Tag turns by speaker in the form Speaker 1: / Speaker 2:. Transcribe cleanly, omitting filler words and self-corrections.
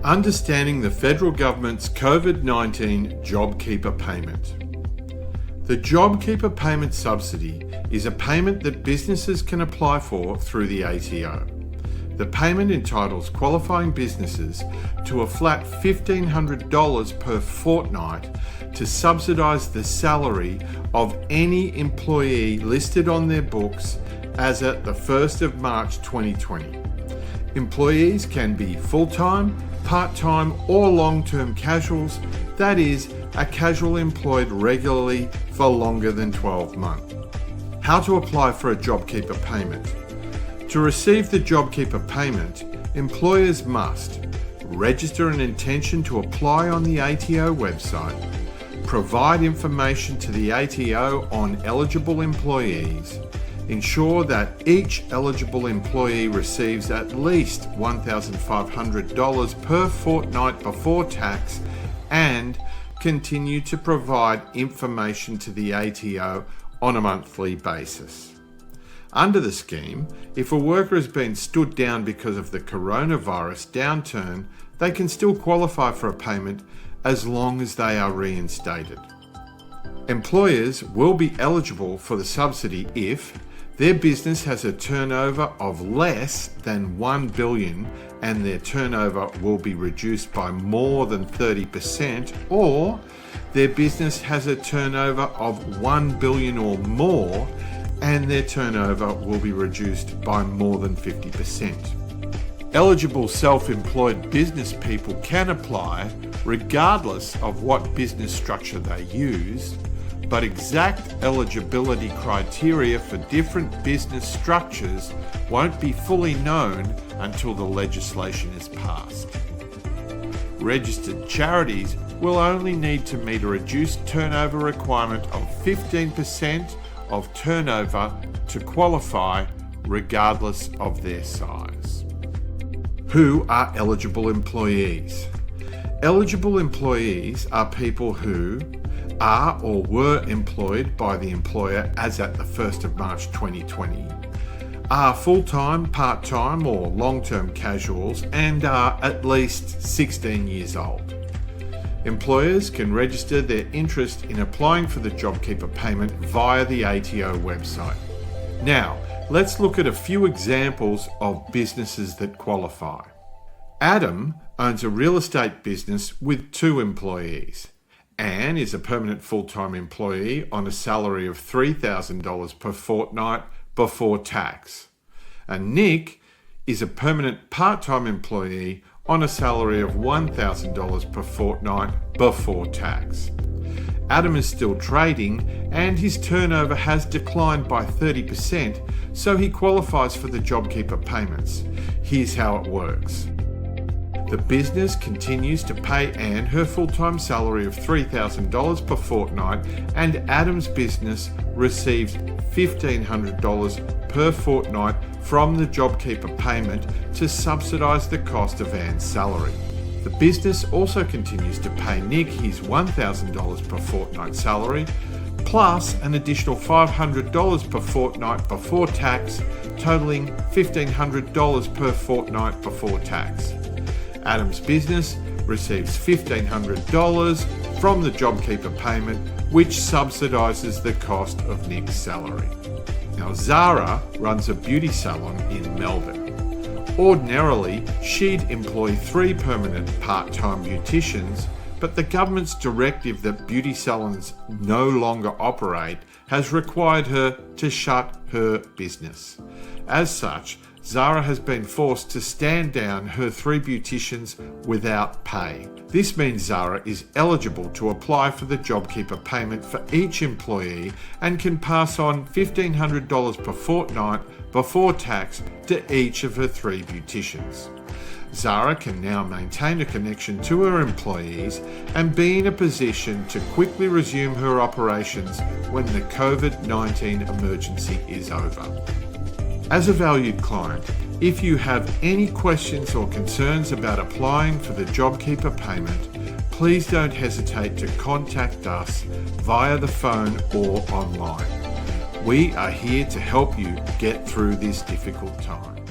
Speaker 1: Understanding the federal government's COVID-19 JobKeeper Payment. The JobKeeper Payment subsidy is a payment that businesses can apply for through the ATO. The payment entitles qualifying businesses to a flat $1,500 per fortnight to subsidise the salary of any employee listed on their books as at the 1st of March 2020. Employees can be full-time, part-time or long-term casuals, that is, a casual employed regularly for longer than 12 months. How to apply for a JobKeeper payment. To receive the JobKeeper payment, employers must register an intention to apply on the ATO website, provide information to the ATO on eligible employees, ensure that each eligible employee receives at least $1,500 per fortnight before tax, and continue to provide information to the ATO on a monthly basis. Under the scheme, if a worker has been stood down because of the coronavirus downturn, they can still qualify for a payment as long as they are reinstated. Employers will be eligible for the subsidy if their business has a turnover of less than $1 billion and their turnover will be reduced by more than 30%, or their business has a turnover of $1 billion or more and their turnover will be reduced by more than 50%. Eligible self-employed business people can apply regardless of what business structure they use, but exact eligibility criteria for different business structures won't be fully known until the legislation is passed. Registered charities will only need to meet a reduced turnover requirement of 15% of turnover to qualify, regardless of their size. Who are eligible employees? Eligible employees are people who are or were employed by the employer as at the 1st of March 2020, are full-time, part-time or long-term casuals, and are at least 16 years old. Employers can register their interest in applying for the JobKeeper payment via the ATO website. Now, let's look at a few examples of businesses that qualify. Adam owns a real estate business with 2 employees. Anne is a permanent full-time employee on a salary of $3,000 per fortnight before tax. And Nick is a permanent part-time employee on a salary of $1,000 per fortnight before tax. Adam is still trading and his turnover has declined by 30%, so he qualifies for the JobKeeper payments. Here's how it works. The business continues to pay Anne her full-time salary of $3,000 per fortnight, and Adam's business receives $1,500 per fortnight from the JobKeeper payment to subsidise the cost of Anne's salary. The business also continues to pay Nick his $1,000 per fortnight salary, plus an additional $500 per fortnight before tax, totalling $1,500 per fortnight before tax. Adam's business receives $1,500 from the JobKeeper payment, which subsidises the cost of Nick's salary. Now, Zara runs a beauty salon in Melbourne. Ordinarily, she'd employ 3 permanent part-time beauticians, but the government's directive that beauty salons no longer operate has required her to shut her business. As such, Zara has been forced to stand down her 3 beauticians without pay. This means Zara is eligible to apply for the JobKeeper payment for each employee and can pass on $1,500 per fortnight before tax to each of her 3 beauticians. Zara can now maintain a connection to her employees and be in a position to quickly resume her operations when the COVID-19 emergency is over. As a valued client, if you have any questions or concerns about applying for the JobKeeper payment, please don't hesitate to contact us via the phone or online. We are here to help you get through this difficult time.